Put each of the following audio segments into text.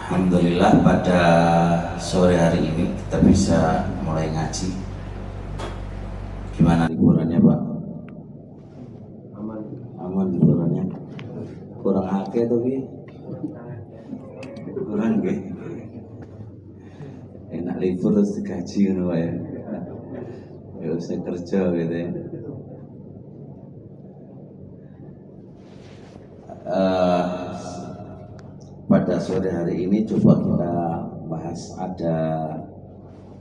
Alhamdulillah pada sore hari ini kita bisa mulai ngaji. Gimana liburannya Pak? Aman. Aman liburannya? Kurang akeh tapi kurang nggih. Enak libur terus digaji ngono Pak ya. Ya usah kerja gitu ya. Pada sore hari ini coba kita bahas ada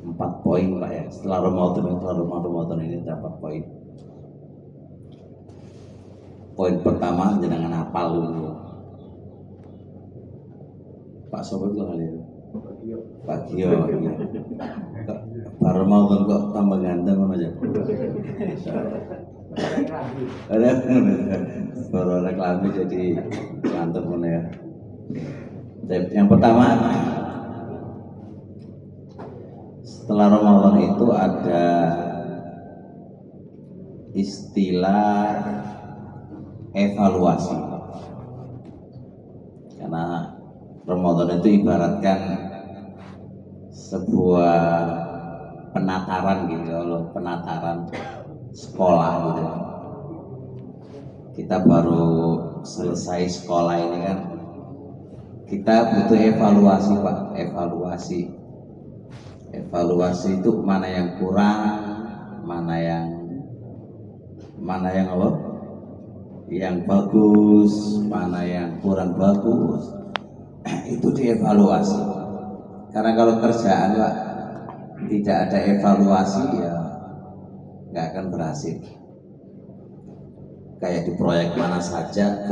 4 poin Pak ya. Setelah Ramadan ini ada 4 poin. Poin pertama jenengan hafal dulu. Pak Sobat kok kali itu? Pak Gio. Iya. Pak Ramadan kok tambah ganteng aja. Ada baru reklame jadi mantep mana ya. Yang pertama, setelah Ramadan itu ada istilah evaluasi. Karena Ramadan itu ibaratkan sebuah penataran gitu loh, penataran sekolah gitu. Kita baru selesai sekolah ini kan, kita butuh evaluasi Pak, evaluasi itu mana yang kurang, mana yang apa? Yang bagus, mana yang kurang bagus, itu dievaluasi. Karena kalau kerjaan Pak tidak ada evaluasi ya nggak akan berhasil. Kayak di proyek mana saja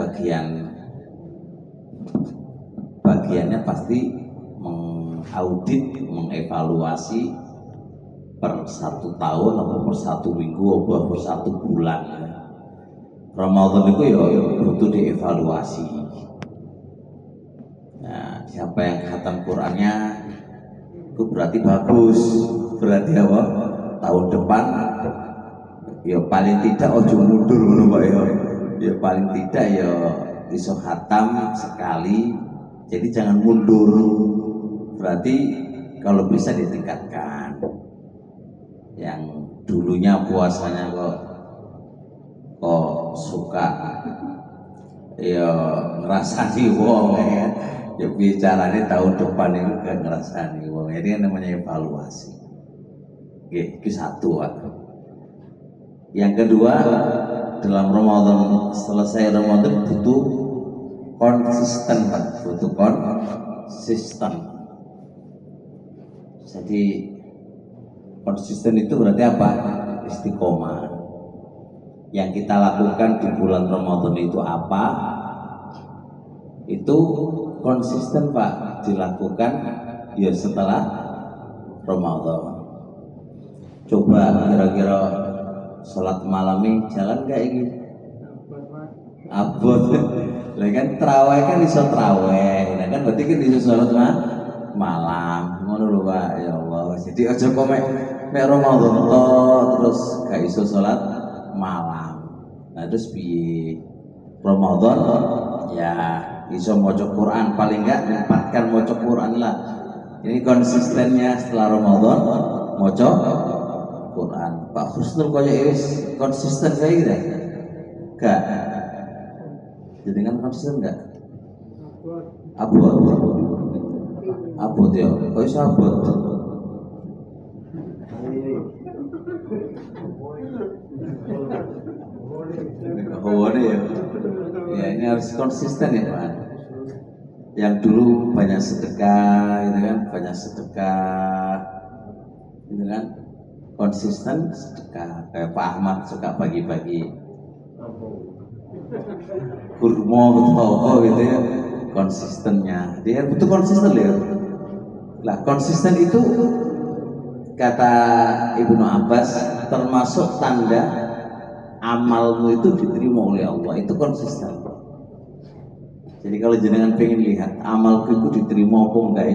bagiannya pasti mengaudit, mengevaluasi per 1 tahun atau per 1 minggu atau per 1 bulan. Ramadan itu ya butuh dievaluasi. Nah, siapa yang khatam Qurannya itu berarti bagus, berarti apa? Tahun depan ya paling tidak ojo mundur ngono Pak ya. Ya paling tidak ya iso khatam sekali. Jadi jangan mundur. Berarti kalau bisa ditingkatkan. Yang dulunya puasanya kok suka ya ngerasani wong ya. Ya bicaranya tahun depan itu gak ngerasani wong. Ini namanya evaluasi. Oke, itu satu Pak. Yang kedua, dalam Ramadan, selesai Ramadan butuh konsisten Pak, butuh konsisten. Jadi konsisten itu berarti apa? Istiqomah. Yang kita lakukan di bulan Ramadan itu apa? Itu konsisten Pak, dilakukan ya setelah Ramadan. Coba kira-kira sholat malam ini jalan kayak gitu. Abot. Lah kan terawih kan iso terawih. Nah kan berarti kan iso sholat malam. Ngono lho Pak, ya Allah. Jadi aja kok mek Ramadan terus gak iso sholat malam. Nah terus piye? Ramadan ya iso maca Quran, paling enggak menyempatkan maca Quran lah. Ini konsistennya setelah Ramadan maca Quran. Pak Husnul kaya wis konsisten kayak gitu. Enggak. Jadi kan konsisten enggak? Abot ya. Kok iso abot? Ya. Ya ini harus konsisten ya Pak. Yang dulu banyak sedekah, gitu kan, gitu kan, konsisten sedekah. Kayak Pak Ahmad suka bagi-bagi kurma gitu ya, konsistennya. Dia butuh konsisten ya. Lah konsisten itu kata Ibnu Abbas termasuk tanda amalmu itu diterima oleh Allah, itu konsisten. Jadi kalau jenengan pengen lihat amalku itu diterima apa enggak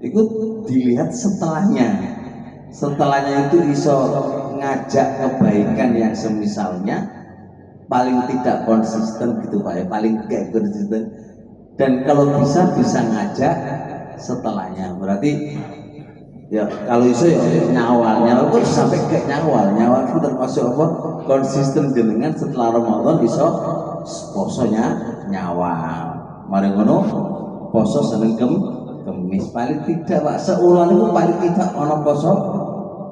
itu dilihat setelahnya. Setelahnya itu iso ngajak kebaikan yang semisalnya paling tidak konsisten gitu Pak ya, paling gak konsisten Dan kalau bisa ngajak setelahnya. Berarti ya kalau iso ya nyawal kok sampai kayak nyawal itu termasuk apa? Konsisten jenengan setelah Ramadan iso posonya nyawal. Mari ngono poso Senin Kemis paling tidak Pak seulang itu paling tidak ono poso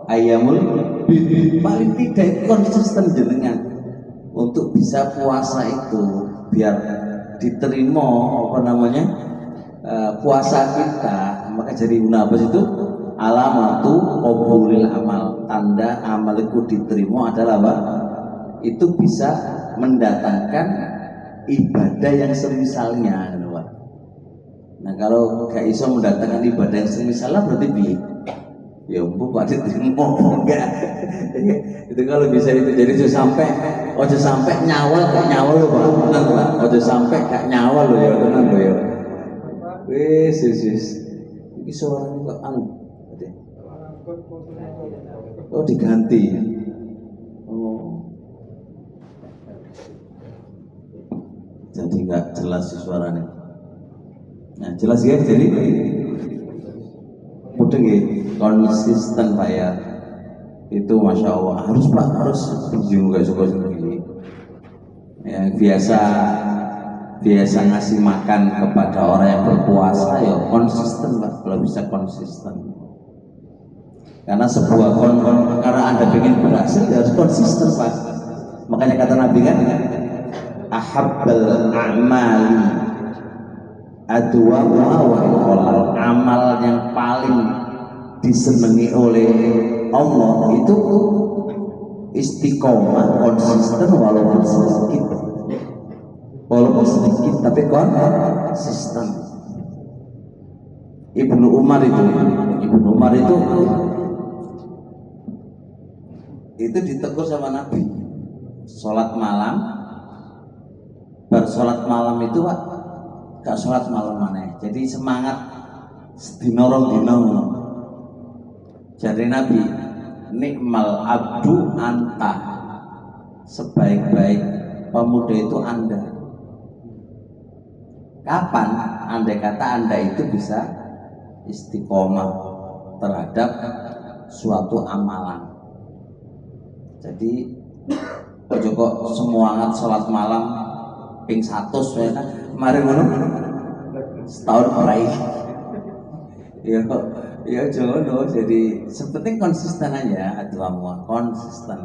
ayamul bid paling tidak konsisten jenengan untuk bisa puasa itu biar diterima apa namanya puasa kita. Maka jadi guna apa itu alamatu qabulil amal, tanda amalku diterima adalah apa? Itu bisa mendatangkan ibadah yang semisalnya. Nah kalau gak iso mendatangkan ibadah yang semisalnya berarti piye? Ya empuk Pak diterima enggak. Itu kalau bisa itu jadi ojo sampai nyawal gak nyawal loh Pak. Benar Pak. Ojo sampai gak nyawal loh ya tenan loh ya. Wis. Iki suaranya kok anu. Oh diganti. Oh. Jadi nggak jelas suaranya. Nah jelas ya, jadi udah konsisten Pak ya. Itu Masya Allah harus Pak, harus juga suka sendiri. Ya, biasa ngasih makan kepada orang yang berpuasa ya konsisten Pak, kalau bisa konsisten. Karena sebuah karena Anda ingin berhasil ya harus konsisten Pak. Makanya kata Nabi kan, ahabbal a'mali adwamuha wa iqlal, amal yang paling disenangi oleh Allah itu istiqomah, konsisten walaupun sedikit tapi konsisten. Ibnu Umar itu ditegur sama Nabi. Sholat malam, bersolat malam itu Pak gak sholat malam mana, jadi semangat sedinoro dino. Jadi Nabi, nikmal abdu anta, sebaik-baik pemuda itu Anda. Kapan andai kata Anda itu bisa istiqomah terhadap suatu amalan. Jadi ojo kok semangat sholat malam ping 100 ya, mari ngono setahun meraih. Ya jono, jadi sepenting konsisten aja, adwamu konsisten.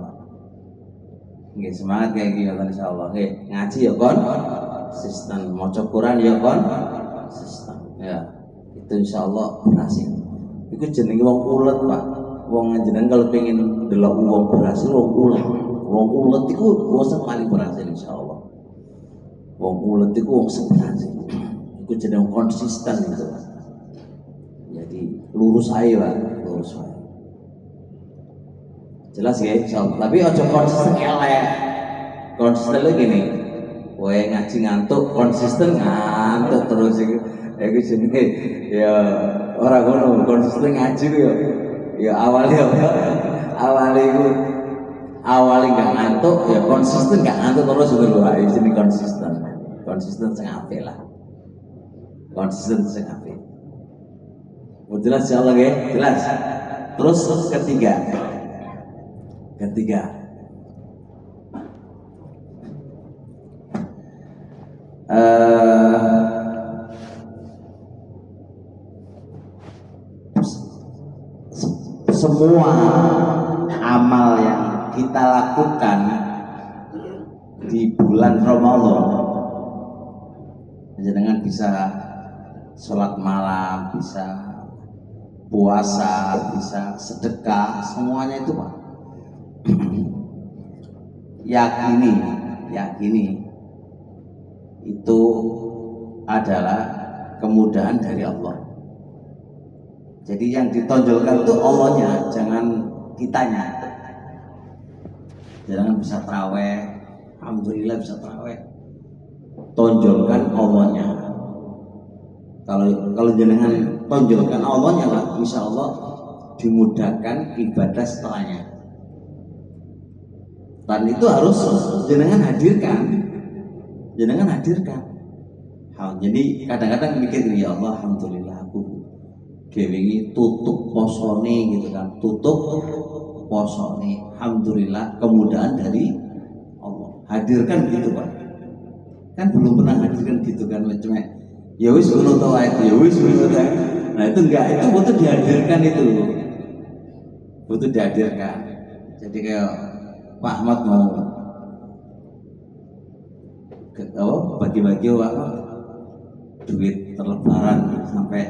Nggih semangat kayak gitu insyaallah. Nggih ngaji ya konsisten, maca Quran ya konsisten. Ya itu insyaallah berhasil. Iku jenenge wong ulet Pak. Wong jenengan kalau pengen delok wong berhasil wong ulet. Wong ulet iku wong sing paling berhasil insyaallah. Wong ulet iku wong sing berhasil. Iku jenenge konsisten itu. Jadi lurus aja Pak, lurus aja. Jelas ya, insyaallah. Tapi ojo konsisten elek. Konsisten lagi gini. Kowe ngaji ngantuk, konsisten ngantuk terus iki. Iku jenenge ya ora ngono, konsisten ngaji ku ya awalnya nggak ngantuk, ya konsisten nggak ngantuk terus lho. Iki jenenge konsisten. Konsisten sing apik lah. Konsisten sing apik. Jelas insyaallah ya, jelas. Terus ketiga. Semua amal yang kita lakukan di bulan Ramadan, jangan bisa sholat malam, bisa puasa, bisa sedekah, semuanya itu Pak. yakini itu adalah kemudahan dari Allah. Jadi yang ditonjolkan itu Allahnya, jangan kitanya. Jangan bisa taraweh, alhamdulillah bisa taraweh. Tonjolkan Allahnya. Kalau jenengan tonjolkan Allahnya lah, insya Allah dimudahkan ibadah setelahnya. Dan itu harus jenengan hadirkan. Jadi kadang-kadang mikir ya Allah, alhamdulillah aku dewi tutup posone gitu kan, tutup posone, alhamdulillah kemudahan dari Allah. Hadirkan gitu Pak, kan belum pernah hadirkan gitu kan, cuma ya wis ngono to wae, ya wis ngono to. Nah itu enggak, itu butuh dihadirkan, itu butuh dihadirkan. Jadi kayak Pak Ahmad mau bagi-bagi duit terlebaran sampai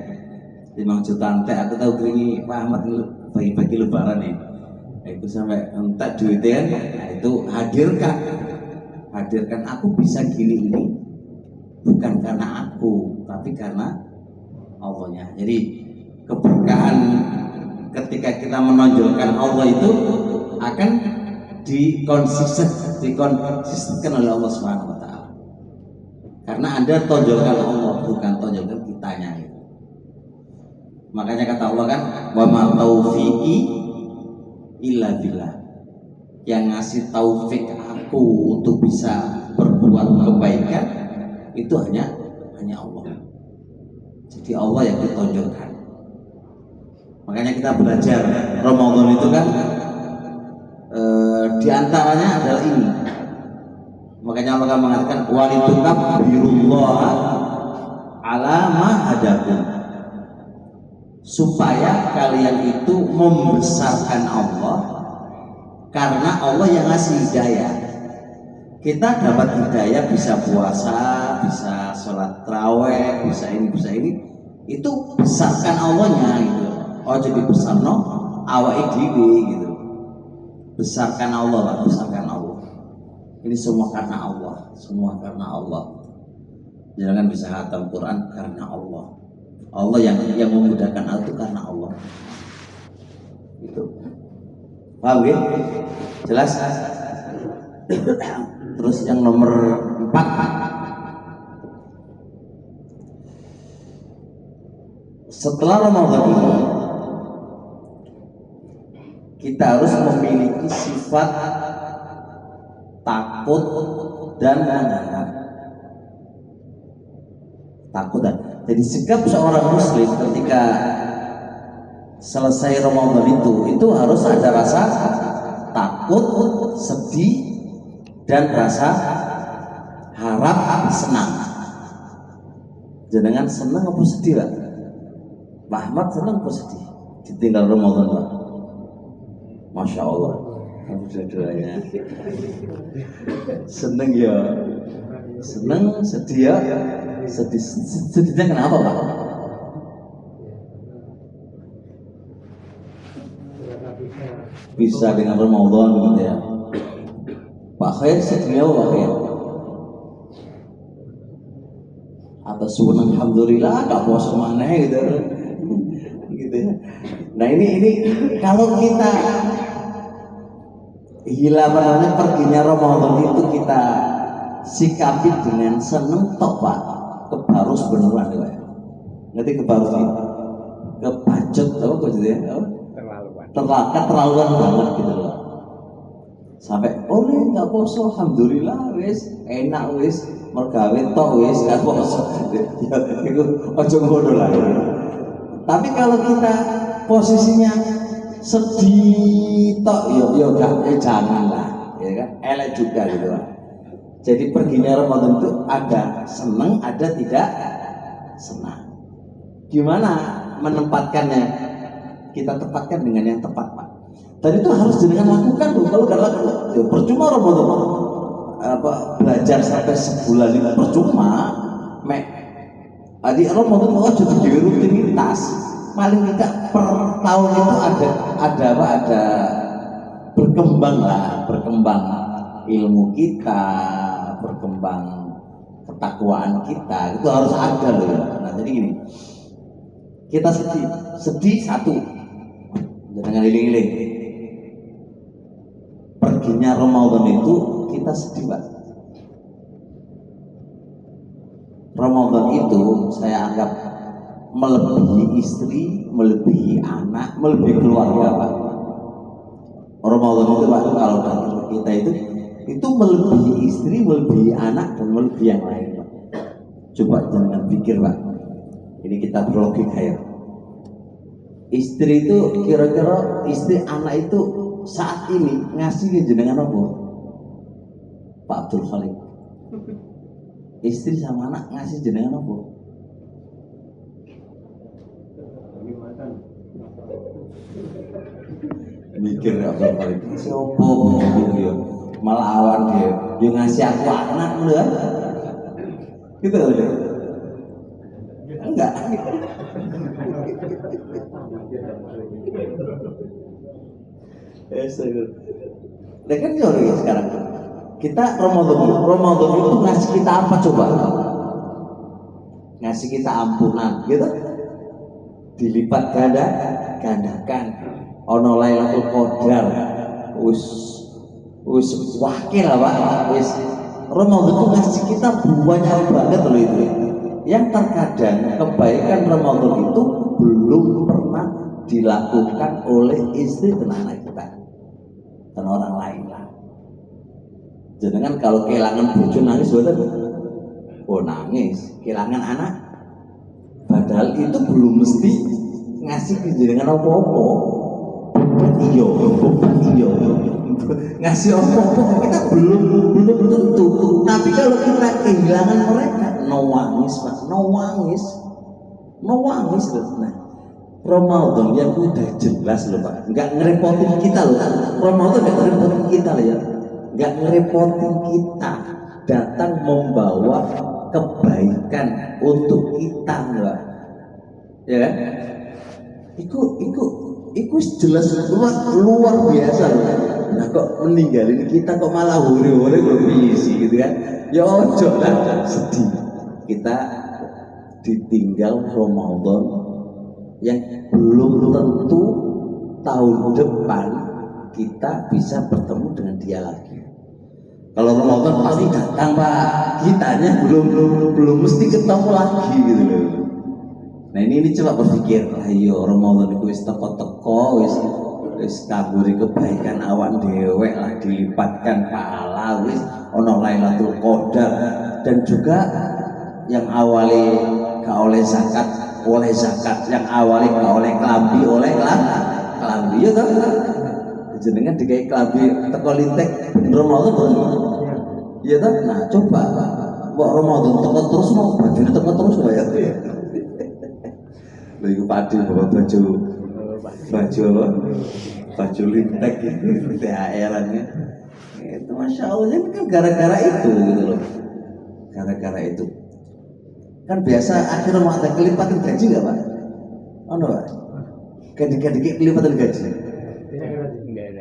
5 juta entek, aku tahu ini Pak Ahmad bagi-bagi lebaran nih. Itu sampai entek duitnya kan, nah itu hadirkan aku bisa gini ini bukan karena aku tapi karena Allahnya. Jadi keberkahan ketika kita menonjolkan Allah itu akan dikonsisten oleh Allah Subhanahu wa taala. Karena Anda tonjolkan Allah, bukan tonjolkan kitanya itu. Makanya kata Allah kan, wa ma taufiqi illa billah. Yang ngasih taufik aku untuk bisa berbuat kebaikan itu hanya Allah. Jadi Allah yang ditonjolkan. Makanya kita belajar Ramadan itu kan diantaranya adalah ini. Makanya Allah mengatakan walitukabbirullaha ala ma hadakum, supaya kalian itu membesarkan Allah karena Allah yang ngasih hidayah. Kita dapat hidayah, bisa puasa, bisa sholat tarawih, bisa ini, itu besarkan Allahnya gitu. Oh jadi besar no awake dhewe gitu. Besarkan Allah lah, besarkan Allah. Ini semua karena Allah, semua karena Allah. Jangan bisa khatam Quran karena Allah. Allah yang memudahkan itu karena Allah. Itu. Paham ya? Jelas? Terus yang nomor 4, setelah Ramadan ini kita harus memiliki sifat takut dan mengharap. Takut dan jadi sikap seorang muslim ketika selesai Ramadan itu harus ada rasa takut, sedih, dan rasa harap, senang. Jenengan senang apa sedih Pak? Pak Ahmad senang apa sedih ditinggal Ramadan Pak? Masya Allah, kamu dua-duanya seneng ya, seneng, sedih ya, sedihnya kenapa Pak? Bisa dengan Ramadan gitu ya. Pak Khair sedihnya apa Pak Khair? Atau sunnah alhamdulillah gak puasa mana gitu. Gitu ya. Nah ini kalau kita hilang perginya Ramadan itu kita sikapi dengan seneng tok Pak, kebarus beneran ya. Ngerti kebarus ini? Kebacet apa gitu ya? Terlaluan banget gitu loh. Sampai nggak poso, alhamdulillah wis enak wis mergawe tok wis gak poso. Ya itu ojo ngono lah. Tapi kalau kita posisinya sedih tok yo jangan lah, ya kan? Elek juga gitu lah. Jadi perginya Ramadan itu ada senang, ada tidak senang. Gimana menempatkannya? Kita tempatkan dengan yang tepat Pak. Dan itu harus jenengan lakukan tuh. Kalau nggak lakukan, ya percuma Ramadan belajar sampai sebulan itu percuma. Adik Ramadan mau jadi rutinitas. Paling tidak per tahun itu ada berkembang ilmu kita, berkembang ketakwaan kita, itu harus ada loh ya. Nah jadi gini, kita sedih satu, jangan iling-iling. Perginya Ramadan itu kita sedih Pak. Ramadan itu saya anggap melebihi istri, melebihi anak, melebihi keluarga Pak. Ramadan itu Pak, kalau kita itu melebihi istri, melebihi anak, dan melebihi yang lain Pak. Coba jangan pikir Pak. Ini kita berlogika ya. Istri itu kira-kira istri anak itu saat ini ngasih jenengan apa? Pak Abdul Khalik. Istri sama anak ngasih jenengan apa? Mikir Abdul Khalik. Siapa ya? Malah awan dia ngasih aku anak lho. Gitu loh. Enggak. Nah kan ya sekarang kita Ramadan itu ngasih kita apa coba? Ngasih kita ampunan, gitu? Dilipat gandakan. Ono Lailatul Qadar. Wis wakil lah Pak. Wis Ramadan itu ngasih kita banyak banget loh itu. Yang terkadang kebaikan Ramadan itu belum pernah dilakukan oleh istri dan anak kita dan orang lain lah. Jangan kalau kehilangan bojo nangis betul? Oh nangis, kehilangan anak. Padahal itu belum mesti ngasih kejenengan apa-apa. Iya. Ngasih apa-apa kita belum tentu. Tapi kalau kita kehilangan mereka, nangis Pak, nangis. Nah, Ramadan yang udah jelas loh Pak, nggak ngerepotin kita loh. Ramadan nggak ngerepotin kita loh ya, nggak ngerepotin kita, datang membawa kebaikan untuk kita loh, ya kan? Iku jelas luar biasa loh. Nah kok meninggalin kita kok malah hore-hore kok bisi gitu kan? Ya ojo lah, sedih. Kita ditinggal Ramadan yang belum tentu tahun depan kita bisa bertemu dengan dia lagi. Kalau Ramadan pasti datang Pak, kitanya belum mesti ketemu lagi gitu loh. Nah ini coba berpikir, ayo Ramadan itu wis teko-teko, wis kaburi kebaikan awak dewek lah, dilipatkan pahala, wis ono Lailatul Qadar, dan juga yang awali gak oleh zakat, yang awali gak oleh kelambi, kelambi ya toh. Jenengan dikai kelambi teko lintek Ramadan toh. Iya toh. Nah coba kok Ramadan teko terus mau bajune teko terus ya. Lha iku padi bawa baju lintek gitu THR-annya. Itu Masya Allah ini kan gara-gara itu gitu loh. Gara-gara itu. Kan biasa akhirnya mau ada kelipatan gaji enggak Pak? Ono Pak? Gaji kelipatan gaji.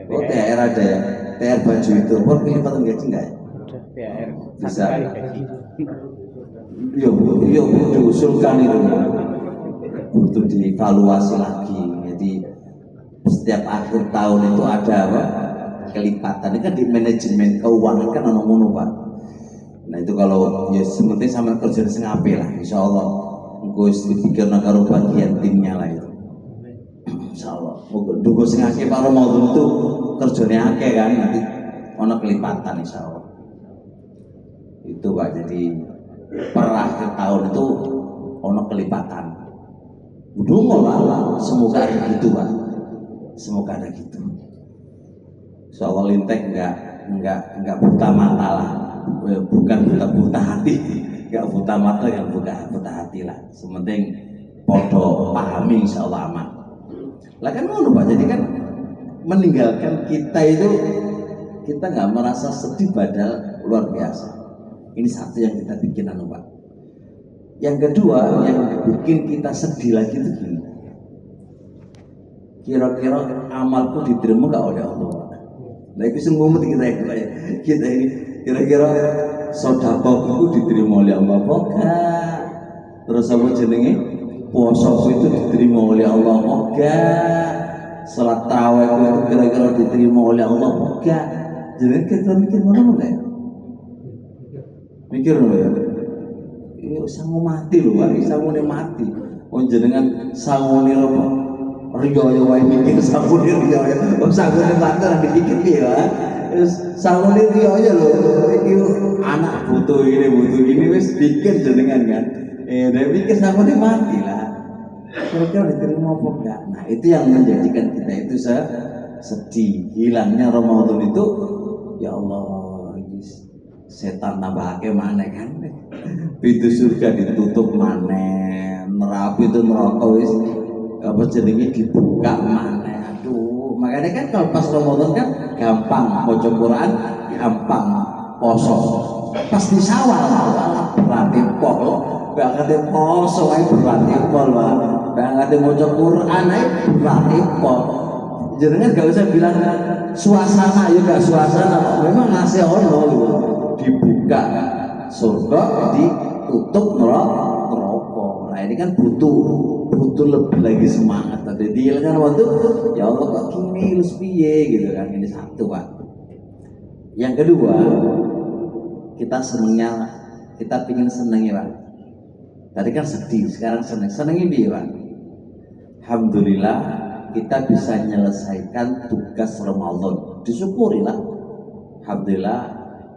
Oh THR ada ya. THR baju itu. Oh kelipatan gaji enggak ya? THR bisa. Yo diusulkan itu. Butuh dievaluasi lagi. Jadi setiap akhir tahun itu ada apa? Kelipatan. Ini kan di manajemen keuangan kan ono ngono Pak. Nah itu kalau ya sementing sama kerja sing apik lah insyaallah. Engko wis dipikirna karo bagian timnya lah itu. Insyaallah. Dugo sing akeh Pak Ramadan itu kerjane akeh kan nanti ono kelipatan insyaallah. Itu Pak, jadi per akhir tahun itu ono kelipatan. Dungo lah, semoga ada gitu Pak. Semoga ada gitu. Soal lintek enggak buta mata lah, bukan buta hati, enggak buta mata, yang buta hati lah. Sementing podo pahami insyaallah aman. Lah kan ngono Pak, jadi kan meninggalkan kita itu kita nggak merasa sedih padahal luar biasa. Ini satu yang kita bikin Pak. Yang kedua yang bikin kita sedih lagi itu gini. Kira-kira amalku diterima nggak oleh Allah? Nah itu semua kita ini kira-kira sedekahku diterima oleh Allah apa enggak? Terus apa jenenge? Puasaku itu diterima oleh Allah apa enggak? Salat tarawih itu kira-kira diterima oleh Allah apa enggak? Jadi kita mikir mana enggak? Mikir loh ya. Iya sangu mati loh, sangu mati. Oh jenengan sangu nih apa? Riyo wae mikir sabun riyo ya. Oh sabun lantar dipikir piye wae. Terus sahune riyo aja lho. Iki anak butuh ini wis pikir jenengan kan. Dia pikir sahune mati lah. Kira-kira diterima apa enggak? Nah, itu yang menjadikan kita itu sedih. Hilangnya Ramadan itu, ya Allah, setan nambahake maneh kan. Pintu surga ditutup maneh, neraka wis apa jenenge dibuka maneh. Aduh, makanya kan kalau pas Ramadan kan gampang maca Quran, gampang poso. Pas di Syawal malah berarti pol, gak ngerti poso ae berarti pol, gak ngerti maca Quran ae berarti pol. Jenengan gak usah bilang suasana, ya gak suasana, memang ngasih ono gitu. Dibuka surga, ditutup neraka. Nah ini kan butuh lebih lagi semangat. Tadi dia kan waktu ya Allah kok gini lu piye gitu kan. Ini satu Pak. Yang kedua, kita pingin seneng ya Pak. Tadi kan sedih, sekarang seneng. Senengnya dia Pak. Alhamdulillah kita bisa menyelesaikan tugas Ramadan. Disyukurilah. Alhamdulillah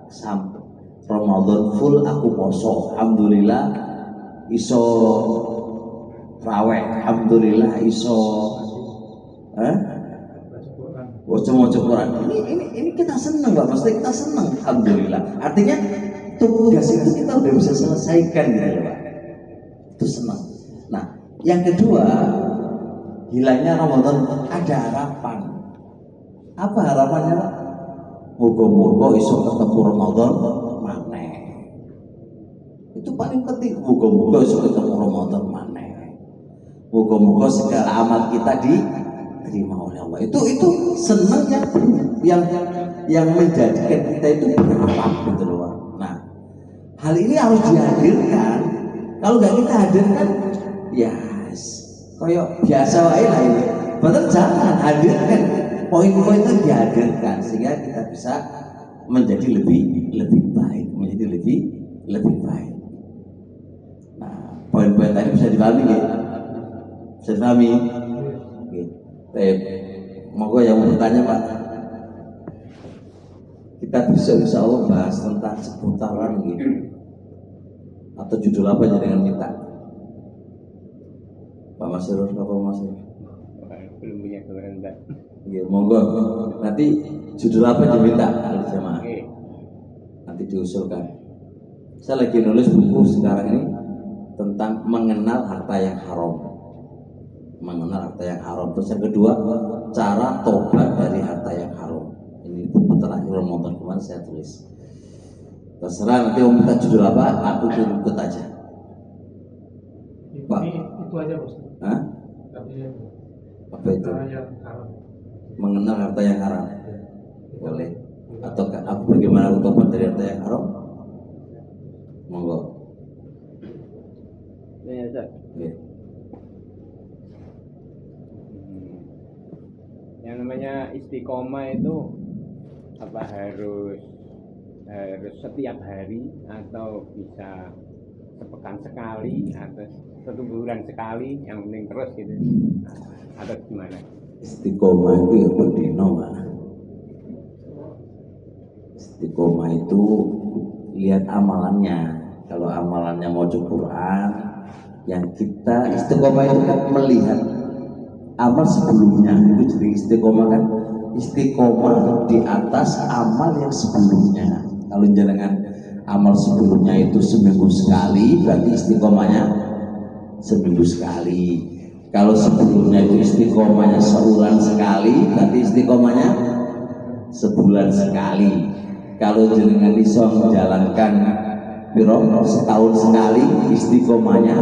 sampai Ramadan full aku poso. Alhamdulillah iso raweh. Alhamdulillah iso waca Quran. Ini kita senang Pak. Maksudnya kita senang. Alhamdulillah. Artinya tugas itu kita udah bisa selesaikan gitu Pak. Itu senang. Nah, yang kedua, hilangnya Ramadan ada harapan. Apa harapannya Pak? Moga-moga iso ketemu Ramadan maneh. Itu paling penting. Moga-moga iso ketemu Ramadan maneh. Moga-moga segala amal kita diterima oleh Allah. Itu senang yang menjadikan kita itu berharap gitu loh. Nah, hal ini harus dihadirkan. Kalau nggak kita hadirkan, ya kayak biasa wae lah ini. Betul, jangan hadirkan. Poin-poin itu dihadirkan sehingga kita bisa menjadi lebih baik, menjadi lebih baik. Nah, poin-poin tadi bisa dipahami ya? Bisa dipahami? Monggo yang mau bertanya Pak. Kita bisa insya Allah bahas tentang seputaran gitu. Atau judul apa aja dengan minta? Pak Masrur, apa Masrur? Belum punya gambaran Mbak. Iya, monggo. Nanti judul apa diminta oleh jamaah? Nanti diusulkan. Saya lagi nulis buku sekarang ini tentang mengenal harta yang haram. Mengenal harta yang haram. Terus yang kedua, cara tobat dari harta yang haram. Ini buku terakhir Ramadan kemarin saya tulis. Terserah nanti mau minta judul apa, aku ikut aja. Pak. Itu aja Bos. Hah? Apa itu? Mengenal harta yang haram. Boleh. Atau aku bagaimana tobat dari harta yang haram? Monggo. Ya, Ustaz. Oke. Yang namanya istiqomah itu apa harus setiap hari atau bisa sepekan sekali atau satu bulan sekali, yang penting terus gitu, atau gimana? Istiqomah itu ya berdino Pak. Istiqomah itu lihat amalannya. Kalau amalannya mau Quran, yang kita istiqomah itu kan melihat amal sebelumnya. Itu jadi istiqomah kan istiqomah di atas amal yang sebelumnya. Kalau jangan amal sebelumnya itu seminggu sekali, berarti istiqomahnya seminggu sekali. Kalau sebelumnya itu istiqomahnya sebulan sekali, berarti istiqomahnya sebulan sekali. Kalau jenengan iso menjalankan setahun sekali, istiqomahnya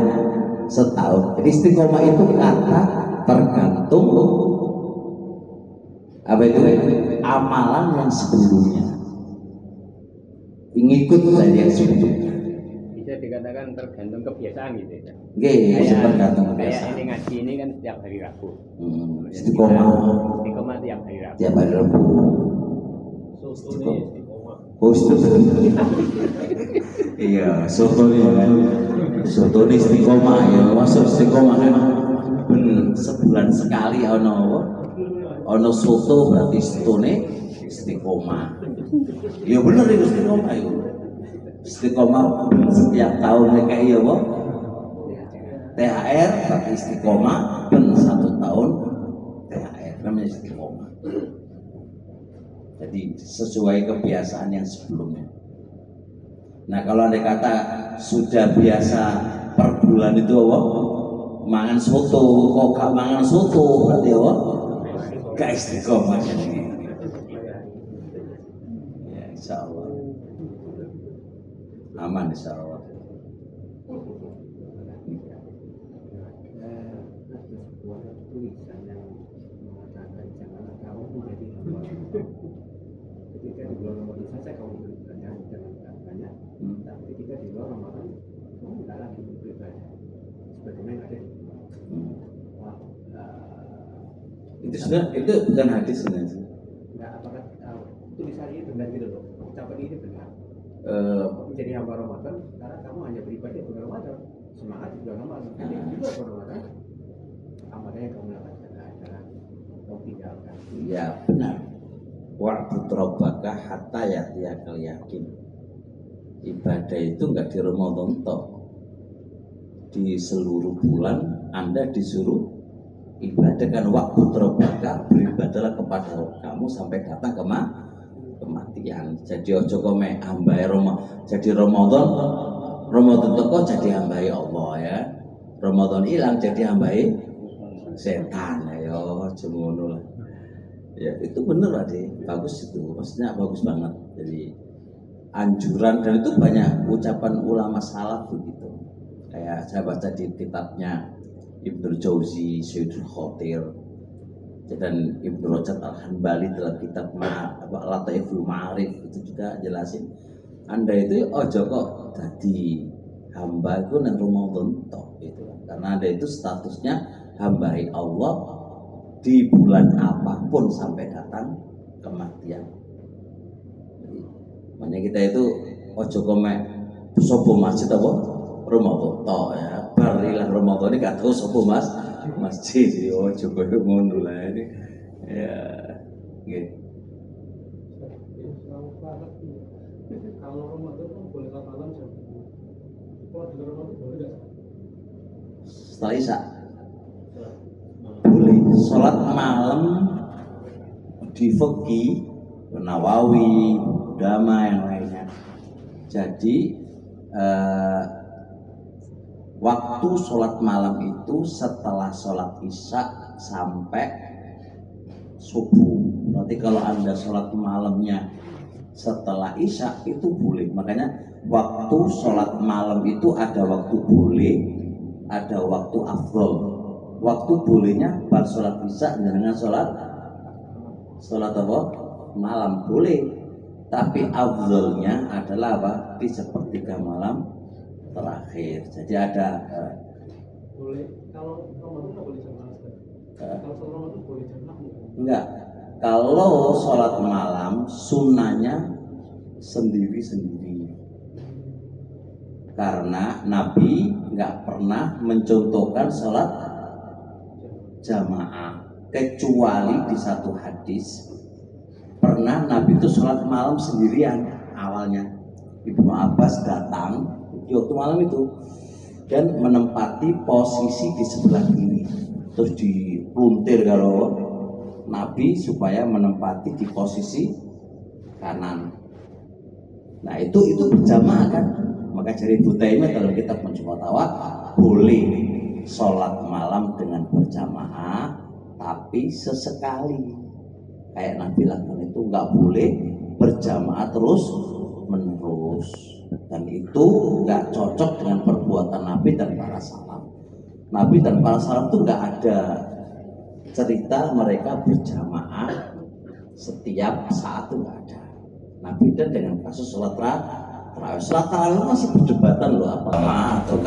setahun. Jadi istiqomah itu kata tergantung apa itu amalan yang sebelumnya. Ngikut dari yang sebelumnya. Bisa dikatakan tergantung kebiasaan gitu ya. Oke, bisa tergantung kebiasaan. Kayak ini ngaji ini kan setiap hari Rabu. Istiqomah tiap hari Rabu. Tiap hari Rabu. Istiqomah. Oh, iya, soto ini istiqomah ya. Masuk istiqomah kan sebulan sekali ono soto berarti setune istiqomah. Ya bener itu istiqomah itu. Istiqomah setiap tahun mereka iya apa? THR tapi istiqomah dan 1 tahun THR namanya istiqomah. Jadi sesuai kebiasaan yang sebelumnya. Nah kalau anda kata sudah biasa per bulan itu apa? Mangan soto, kok gak mangan soto berarti apa? Gak istiqomah. Ya insya Allah aman insya Allah. Ketika di bulan Ramadan saja kamu beribadah jangan banyak, tapi ketika di luar Ramadan kamu tidak lagi beribadah sebagaimana ada Itu sudah itu bukan hadis sebenarnya. Enggak, apakah tulisan ini benar gitu loh, ucapan ini benar menjadi hamba Ramadan karena kamu hanya beribadah di bulan Ramadan, semangat di bulan Ramadan, jadi di luar bulan Ramadan amalnya yang kamu lakukan adalah kamu tinggalkan. Ya benar. Wa'bud rabbaka hatta ya'tiyakal yakin. Ibadah itu enggak di Ramadan toh. Di seluruh bulan Anda disuruh ibadah kan. Wa'bud rabbaka, beribadahlah kepada kamu sampai datang kematian. Jadi ojo kome hambae Ramadan. Jadi Ramadan teko jadi hambae Allah ya. Ramadan hilang jadi hambae setan ya. Ojo ngono lah. Ya itu bener Ade, bagus itu, maksudnya bagus banget. Jadi anjuran dan itu banyak ucapan ulama salaf begitu. Kayak saya baca di kitabnya Ibnu Jauzi, Syaikhul Khotir, dan Ibnu Rajab Al-Hanbali dalam kitab Lataiful Ma'arif itu juga jelasin. Anda itu ojo kok jadi hamba itu nang Ramadan tok gitu. Karena Anda itu statusnya hamba Allah di bulan apapun sampai datang kematian. Jadi, makanya kita itu ojo komek sopo masjid apa Ramadan toh ya. Barilah Ramadan ini gak tahu sopo masjid yo ojo koyo ngono lah ini. Ya. Gitu. Kalau Ramadan kan boleh katakan jam. Kalau di Ramadan boleh enggak? Setelah Isya boleh sholat malam di Fikih, Nawawi, Dama yang lainnya. Jadi waktu sholat malam itu setelah sholat Isya sampai subuh. Nanti kalau Anda sholat malamnya setelah Isya itu boleh. Makanya waktu sholat malam itu ada waktu boleh, ada waktu afdol. Waktu bolehnya pas sholat Isya dengan sholat apa? Malam boleh. Tapi afdolnya adalah apa? Di sepertiga malam terakhir. Jadi ada Boleh kalau Ramadan nggak boleh jam 6. Kalau sholat Ramadan boleh jam 6. enggak. Kalau sholat malam sunnahnya sendiri-sendiri. Karena Nabi nggak pernah mencontohkan sholat jamaah, kecuali di satu hadis pernah Nabi itu sholat malam sendirian. Awalnya Ibnu Abbas datang di waktu malam itu dan menempati posisi di sebelah kiri, terus dipluntir kalau Nabi supaya menempati di posisi kanan. Nah itu berjamaah kan. Maka dari Ibnu Taimiyah dalam kitab Majmu' Fatawa boleh sholat malam dengan berjamaah, tapi sesekali. Kayak Nabi lakukan itu nggak boleh berjamaah terus menerus. Dan itu nggak cocok dengan perbuatan Nabi dan para salaf. Nabi dan para salaf itu nggak ada cerita mereka berjamaah setiap saat, itu nggak ada. Nabi dan dengan kasus sholat tarawih masih perdebatan loh, apa atau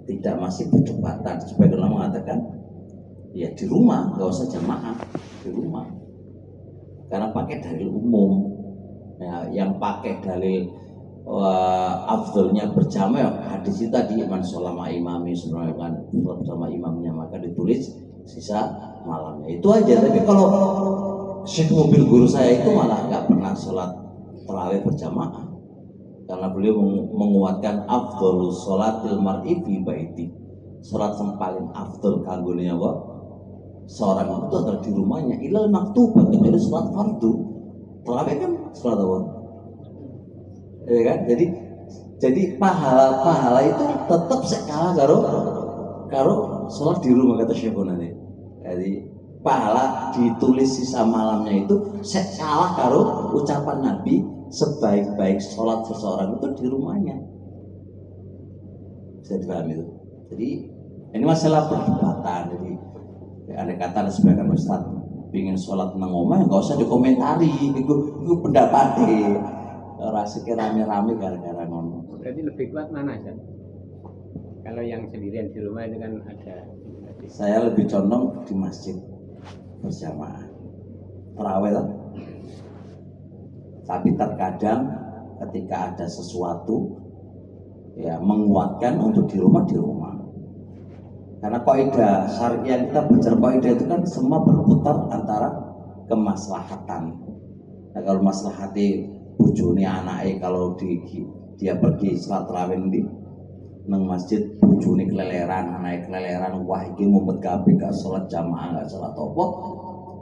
tidak masih perdebatan. Sebagian ulama mengatakan ya di rumah nggak usah jamaah di rumah karena pakai dalil umum ya, yang pakai dalil afdolnya berjamaah hadis itu tadi man sholama imami sebenarnya kan bersama imamnya maka ditulis sisa malamnya itu aja. Tapi kalau Syekh mobil guru saya itu malah nggak pernah sholat tarawih berjamaah karena beliau menguatkan afdhalus sholatil mar'i fi baiti. Sholat yang paling afdal kanggone apa? Seorang itu adalah di rumahnya. Ilal maktubah kecuali sholat fardu. Tarawih kan sholat apa? Ya kan? Jadi pahala itu tetap sekala karo sholat di rumah kata Syekh nanti. Jadi pahala ditulis sisa malamnya itu sekala karo ucapan Nabi sebaik-baik sholat seseorang itu di rumahnya. Bisa dipahami itu. Jadi ini masalah perdebatan. Jadi ada kata sebagian Ustaz ingin sholat nang omah nggak usah dikomentari. Itu pendapatnya. Rasanya rame-rame gara-gara ngono. Berarti lebih kuat mana kan? Kalau yang sendirian di rumah itu kan ada. Saya lebih condong di masjid berjamaah. Tarawih lah. Tapi terkadang ketika ada sesuatu ya menguatkan untuk di rumah. Karena kaidah syariah kita bicara kaidah itu kan semua berputar antara kemaslahatan. Nah, kalau maslahati bojone anake kalau dia pergi salat tarawih di nang masjid bojone keleleran, anake keleleran, wah iki mumpet kabeh gak salat jamaah, gak salat apa.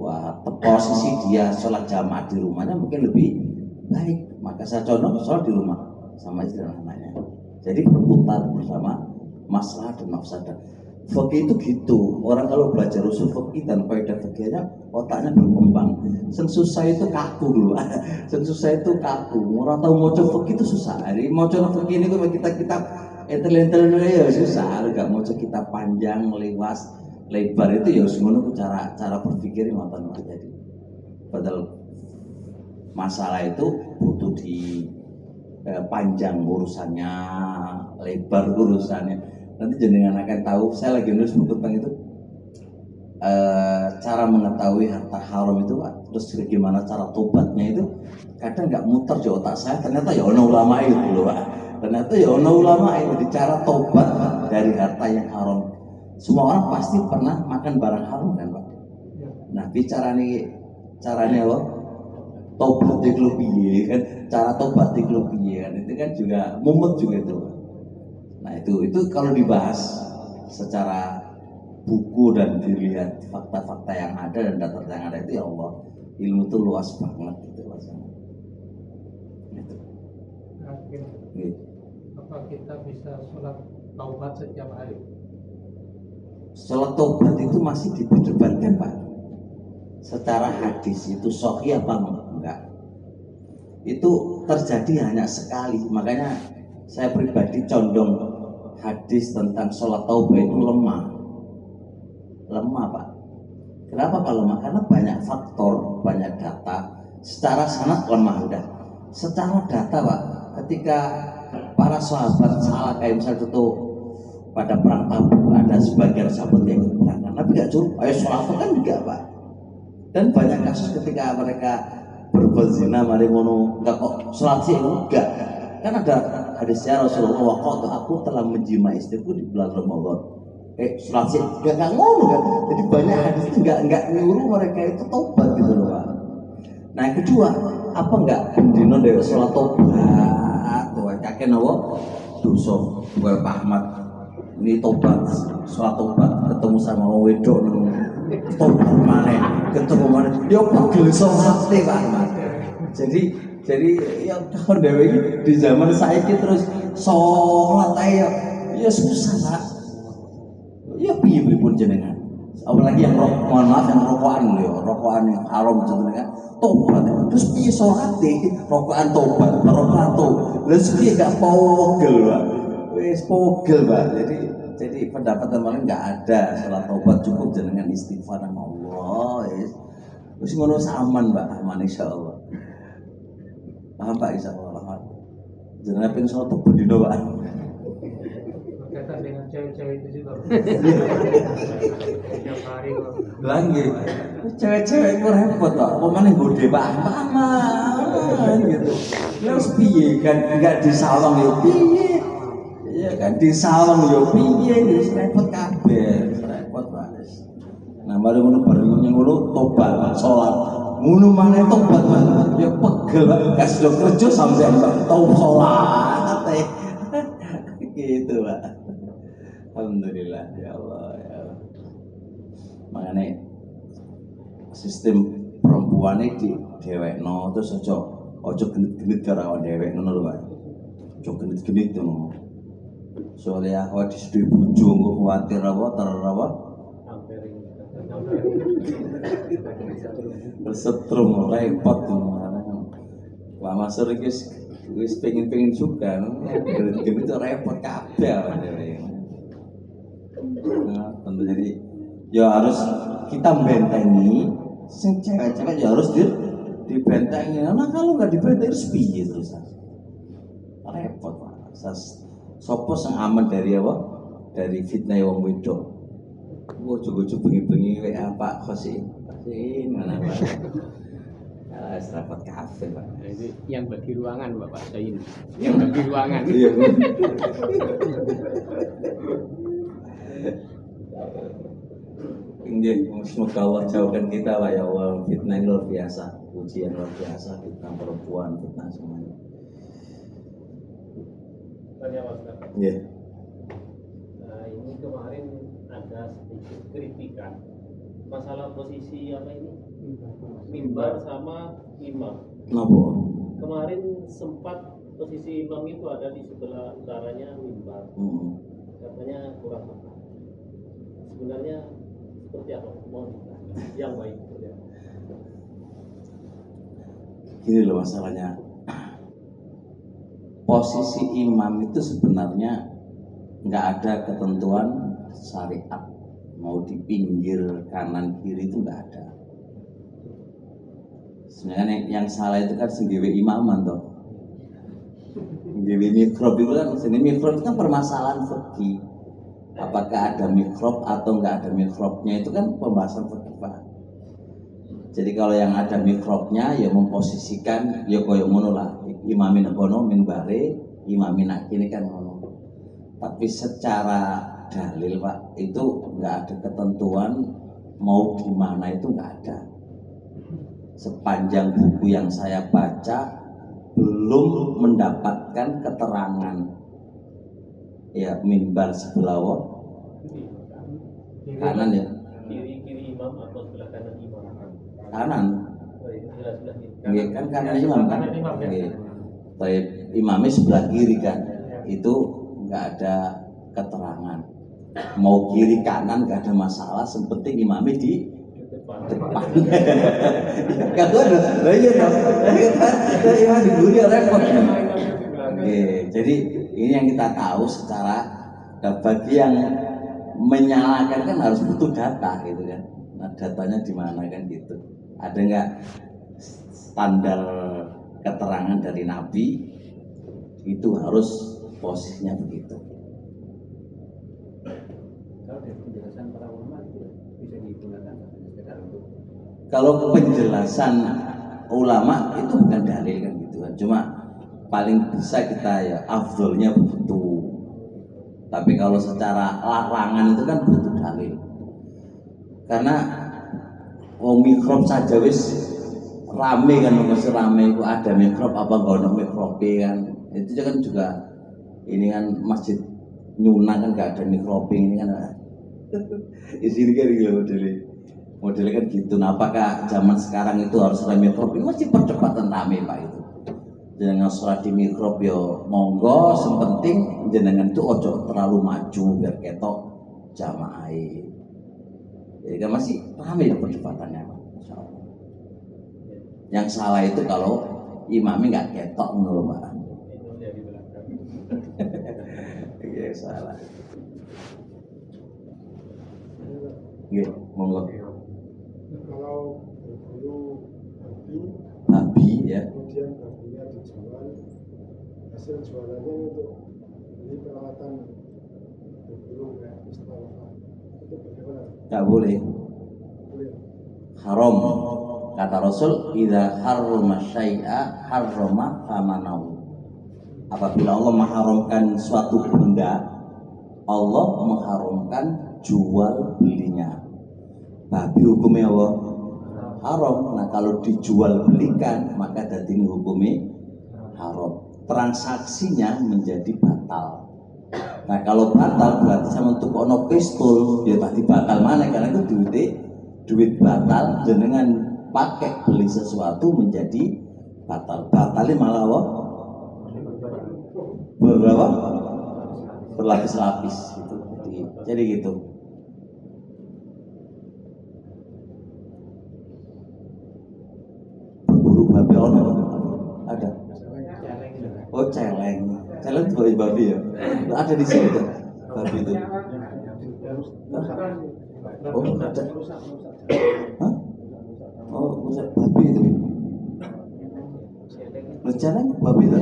Wah, posisi dia salat jamaah di rumahnya mungkin lebih baik. Maka saya condong salat di rumah sama istri dan anaknya. Jadi berputar bersama masalah dan mafsadah. Fikih itu gitu. Orang kalau belajar usul fikih dan kaidah fikihnya otaknya berkembang. Yang susah itu kaku dulu. Yang susah itu kaku. Orang tahu maca fikih itu susah. Jadi maca fikih ini kalau kita entel-entel ya susah. Enggak maca kitab panjang, lewas, lebar itu ya semono cara berpikir ngoten jadi. Padahal masalah itu butuh di panjang urusannya, lebar urusannya. Nanti jenengan akan tahu. Saya lagi nulis buku tentang itu cara mengetahui harta haram itu Pak. Terus bagaimana cara tobatnya itu kadang nggak muter di otak saya. Ternyata ya ono ulama itu loh Pak. Ternyata ya ono ulama itu di cara tobat dari harta yang haram. Semua orang pasti pernah makan barang haram kan Pak. Nah caranya apa? Tobat di klub kan. Cara tobat di klub kan itu kan juga mumet juga itu Pak. Nah itu kalau dibahas secara buku dan dilihat fakta-fakta yang ada dan data yang ada itu ya Allah ilmu itu luas banget gitu rasanya. Gitu. Apa kita bisa sholat taubat setiap hari? Sholat taubat itu masih diperdebatkan Pak. Secara hadis itu sahih apa enggak? Itu terjadi hanya sekali. Makanya saya pribadi condong hadis tentang sholat taubah itu lemah Pak. Kenapa Pak lemah? Karena banyak faktor, banyak data. Secara sanad lemah udah. Secara data Pak, ketika para sahabat salah kayak misalnya itu pada perang Tabuk ada sebagian sahabat yang berangkat, tapi nggak cukup. Ayo sholat kan enggak Pak. Dan banyak kasus ketika mereka berbuat zina, mari ngono enggak kok sholat sih enggak. Kan ada hadisnya Rasulullah waktu aku telah menjima istriku di bulan Ramadan. Sholat sih enggak ngono kan. Jadi banyak hadis itu enggak nyuruh mereka itu tobat gitu loh Pak. Nah yang kedua, apa enggak bendino dari sholat tobat tuh kakek nawa dosa gue Pak Ahmad ini tobat sholat tobat ketemu sama orang wedok tobat mana ketemu mana dia pegel sholat Pak Ahmad. Jadi yang tahun dewe di zaman saya terus sholat aja ya susah Pak. Ya piye pripun jenengan. Apalagi yang mohon maaf yang rokokan yang haram jenengan tobat. Terus piye salate rokokan tobat. Terus piye gak pogel Pak. Wis pogel Pak. Jadi pendapat teman enggak ada salat tobat cukup jenengan istighfar sama Allah. Wis ngono aman Pak, aman insyaallah. Paham Pak insyaallah. Jenengan pengen salat tobat dino Pak. Berkaitan dengan cewek-cewek itu juga. Setiap hari kok. Lagi cewek-cewek itu repot kok. Pemane gede Pak aman gitu. Terus piye kan enggak disawang ya piye? Iya kan disawang ya piye wis repot kabeh. Repot Pak. Nah, mari ngono bareng ngono tobat salat ngono maneh tobat man. Ya pegel gak sudah kerja sampean kok tau salat gitu Pak. Alhamdulillah ya Allah ya Allah. Makanya sistem perempuan ini di dewekno terus ojo genit-genit karo dewek ngono lho Pak. Ojo genit-genit ngono. Soalnya awak disedui bojo engko kuwatir apa apa bersetrum repot ngono. Wah Masur iki wis pengen juga genit-genit itu repot kabeh nah, tentu jadi ya harus kita bentengi sing cewek-cewek ya harus dibentengi. Nah kalau nggak dibentengi terus piye terus repot Pak. Sopo sing aman dari apa? Dari fitnah wong wedok. Gua coba bengi-bengi WA Pak Khosin. Khosin mana Pak? Rapat kafe Pak. Itu yang bagi ruangan Bapak Sain. Yang bagi ruangan. Iya. Inggih, semoga Allah jauhkan kita Pak ya Allah. Fitnah yang luar biasa, ujian luar biasa, fitnah perempuan, fitnah semuanya. Tanya Mas. Iya. Nah, ini kemarin ada sedikit kritikan masalah posisi apa ini? Mimbar sama imam. Kenapa? Kemarin sempat posisi imam itu ada di sebelah utaranya mimbar. Katanya kurang tepat. Sebenarnya seperti apa? Mohon yang baik seperti apa? Gini loh masalahnya. Posisi imam itu sebenarnya nggak ada ketentuan syariat mau di pinggir kanan kiri itu nggak ada. Sebenarnya yang salah itu kan sendiri imaman toh. Sendiri mikrob itu kan sendiri mikrob itu kan permasalahan fikih. Apakah ada mikrob atau nggak ada mikrobnya itu kan pembahasan fikih Pak. Jadi kalau yang ada mikrobnya ya memposisikan ya koyo ngono lah. Imamin kono minbare, imamin kini kan ngono. Tapi secara dalil Pak itu nggak ada ketentuan mau gimana itu nggak ada. Sepanjang buku yang saya baca belum mendapatkan keterangan ya mimbar sebelah kanan ya Kiri imam atau sebelah kanan imam? kanan. Oh, iya, sebelah kiri. Iya kan kanan imam kan. Tapi imamnya sebelah kiri kan. Itu nggak ada keterangan. Mau kiri kanan nggak ada masalah. Sepenting imamnya di depan. Kalau ada, iya dong. Imam di guri repot. Oke, jadi ini yang kita tahu secara bagi yang menyalahkan kan harus butuh data gitu kan. Nah, datanya di mana kan gitu. Ada nggak standar keterangan dari Nabi itu harus posisinya begitu. Kalau dari penjelasan para ulama itu bisa digunakan sekedar untuk Kalau penjelasan ulama itu bukan dalil kan gitu kan. Cuma paling bisa kita ya afdolnya begitu. Tapi kalau secara larangan itu kan butuh dalil. Karena mikrob saja wis rame kan, masih rame itu ada mikrob apa enggak ada mikrob kan. Itu kan juga ini kan masjid Nyuna kan enggak ada mikrob ini kan. Di sini kan gitu modelnya kan gitu. Nah, apakah zaman sekarang itu harus ada mikrob? Ini masih percepatan rame Pak itu. Jangan sholat di mikrob yo monggo, sepenting jenengan itu ojo terlalu maju biar ketok jamaah. Jadi kan masih rame ya perdebatannya Pak. Yang salah itu kalau imamnya nggak ketok menurut Pak. Iya salah. Iya monggo. Kalau berburu Babi ya. kemudian babinya dijual, hasil jualannya untuk beli peralatan berburu kayak pistol, itu bagaimana? Nggak boleh. Boleh. Haram. Kata Rasul, idza harrama syai'a harrama thamanahu. Apabila Allah mengharamkan suatu benda, Allah mengharamkan jual belinya. Babi hukumnya apa? haram. Nah kalau dijual belikan maka dadi hukumi haram. Transaksinya menjadi batal. Nah kalau batal berarti sama untuk ono pistol ya tadi batal mana karena itu duit batal jenengan pakai beli sesuatu menjadi batal. Batalnya malah apa? Berapa? Berlapis-lapis gitu. Jadi gitu. Berburu babi ono ada. Oh celeng. Celeng sebagai babi ya. Ada di sini tuh babi itu. Oh ada. Hah? Oh rusak babi itu. Celeng babi itu.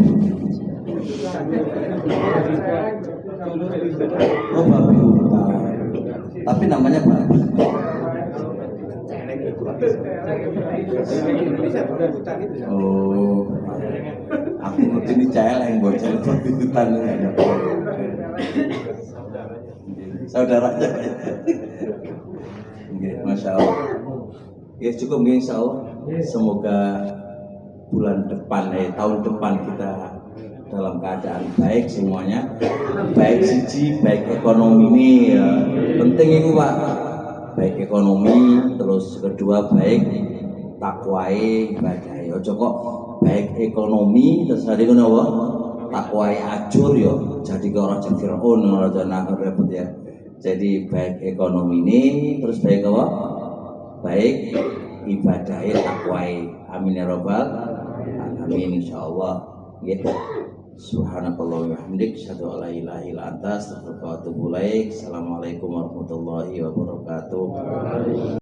Oh babi hutan. Tapi namanya babi. Oh, aku ngerti ini celeng, bocah babi hutan ini. Saudaranya. Masya Allah. Ya cukup insya Allah. Semoga bulan depan, tahun depan kita dalam keadaan baik semuanya, baik siji, baik ekonomi ini ya. Penting itu Pak, baik ekonomi, terus kedua baik takwai ibadah. Ojo kok baik ekonomi terus tadi ku napa? Takwai ajur yo. Jadi kok ora Firaun ora nang repot ya. Jadi baik ekonomi ini terus baik apa? Baik ibadah takwai. Amin ya rabbal alamin insyaallah. Nggih. Subhanakallah wa bihamdik asyhadu an la ilaha illa anta astaghfiruka wa atubu ilaik. Assalamualaikum warahmatullahi wabarakatuh.